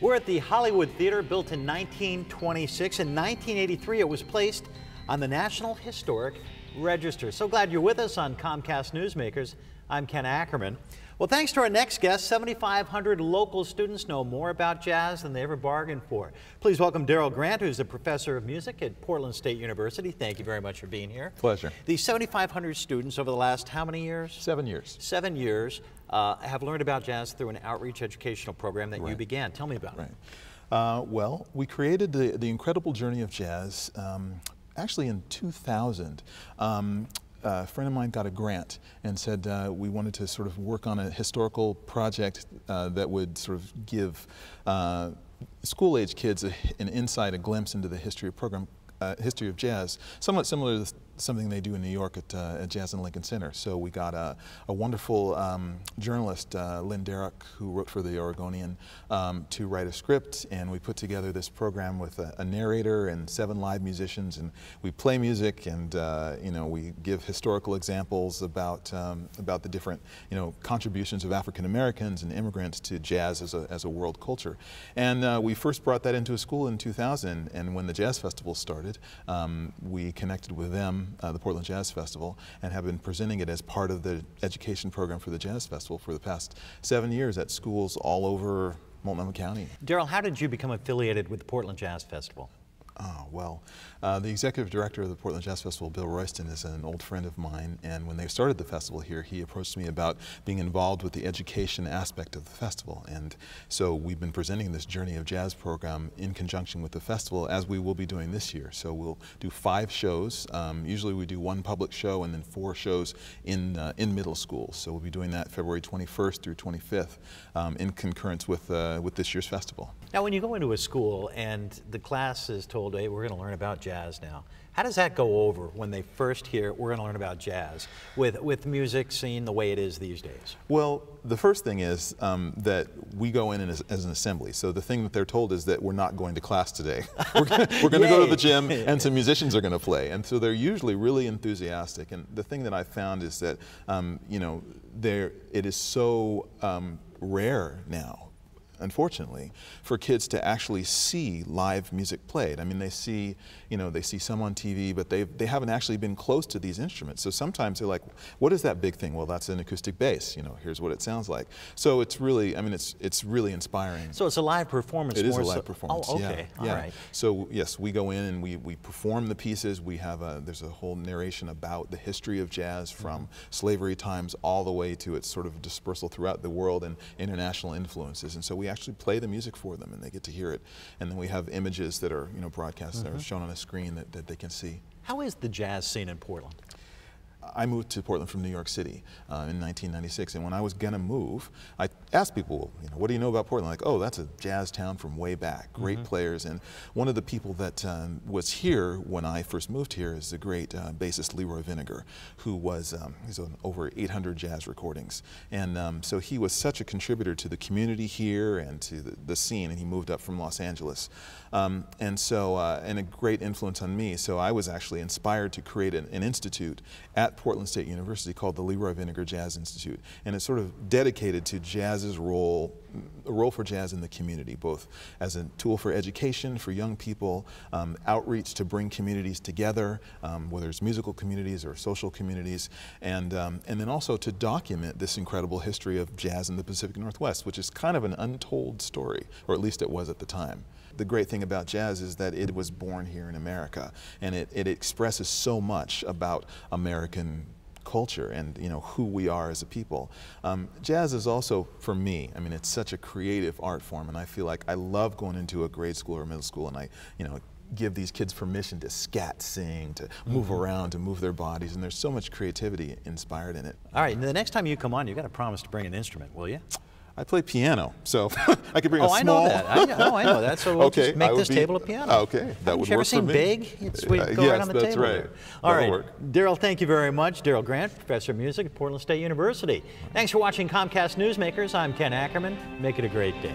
We're at the Hollywood Theater, built in 1926. In 1983, it was placed on the National Historic Register. So glad you're with us on Comcast Newsmakers. I'm Ken Ackerman. Well, thanks to our next guest, 7,500 local students know more about jazz than they ever bargained for. Please welcome Darrell Grant, who's a professor of music at Portland State University. Thank you very much for being here. Pleasure. These 7,500 students over the last how many years? 7 years. 7 years have learned about jazz through an outreach educational program that you began. Tell me about it. Well, we created the incredible journey of jazz actually in 2000. A friend of mine got a grant and said we wanted to sort of work on a historical project that would sort of give school-age kids an insight, a glimpse into the history of jazz, somewhat similar to something they do in New York at Jazz in Lincoln Center. So we got a wonderful journalist, Darrell, who wrote for the Oregonian, to write a script, and we put together this program with a narrator and 7 live musicians, and we play music, and you know, we give historical examples about the different contributions of African Americans and immigrants to jazz as a world culture. And we first brought that into a school in 2000, and when the Jazz Festival started, we connected with them, the Portland Jazz Festival, and have been presenting it as part of the education program for the Jazz Festival for the past 7 years at schools all over Multnomah County. Darrell, how did you become affiliated with the Portland Jazz Festival? Oh, well, the executive director of the Portland Jazz Festival, Bill Royston, is an old friend of mine, and when they started the festival here, he approached me about being involved with the education aspect of the festival. And so we've been presenting this Journey of Jazz program in conjunction with the festival, as we will be doing this year. So we'll do 5 shows. Usually we do 1 public show and then 4 shows in middle schools. So we'll be doing that February 21st through 25th in concurrence with this year's festival. Now, when you go into a school and the class is told, hey, we're going to learn about jazz now, how does that go over when they first hear we're going to learn about jazz with music scene the way it is these days? Well, the first thing is that we go in as an assembly. So the thing that they're told is that we're not going to class today. We're going to go to the gym, and some musicians are going to play. And so they're usually really enthusiastic. And the thing that I've found is that it is so rare now, unfortunately, for kids to actually see live music played. I mean, they see some on TV, but they haven't actually been close to these instruments. So sometimes they're like, what is that big thing? Well, that's an acoustic bass. Here's what it sounds like. So it's really, it's really inspiring. So it's a live performance. It is a live performance. Oh, okay. Yeah. All right. So yes, we go in and we perform the pieces. We have there's a whole narration about the history of jazz from slavery times all the way to its sort of dispersal throughout the world and international influences. And so we actually play the music for them, and they get to hear it. And then we have images that are broadcast that are shown on a screen that they can see. How is the jazz scene in Portland? I moved to Portland from New York City in 1996, and when I was going to move, I asked people, what do you know about Portland? Like, oh, that's a jazz town from way back, great players. And one of the people that was here when I first moved here is the great bassist Leroy Vinegar, who was he's on over 800 jazz recordings. And so he was such a contributor to the community here and to the scene, and he moved up from Los Angeles. And a great influence on me. So I was actually inspired to create an institute at Portland State University called the Leroy Vinegar Jazz Institute, and it's sort of dedicated to jazz's role for jazz in the community, both as a tool for education for young people, outreach to bring communities together, whether it's musical communities or social communities, and then also to document this incredible history of jazz in the Pacific Northwest, which is kind of an untold story, or at least it was at the time. The great thing about jazz is that it was born here in America, and it expresses so much about American culture and who we are as a people. Jazz is also, for me, I mean, it's such a creative art form, and I feel like I love going into a grade school or middle school and I give these kids permission to scat sing, to move around, to move their bodies, and there's so much creativity inspired in it. All right, and the next time you come on, you've got to promise to bring an instrument, will you? I play piano, so I could bring a small... I know that. I know that. So we'll just make this table a piano. Okay, that would work for me. Have you ever seen Big? We go right on the table. Yes, that's right. All right, Darrell, thank you very much. Darrell Grant, Professor of Music at Portland State University. Thanks for watching Comcast Newsmakers. I'm Ken Ackerman. Make it a great day.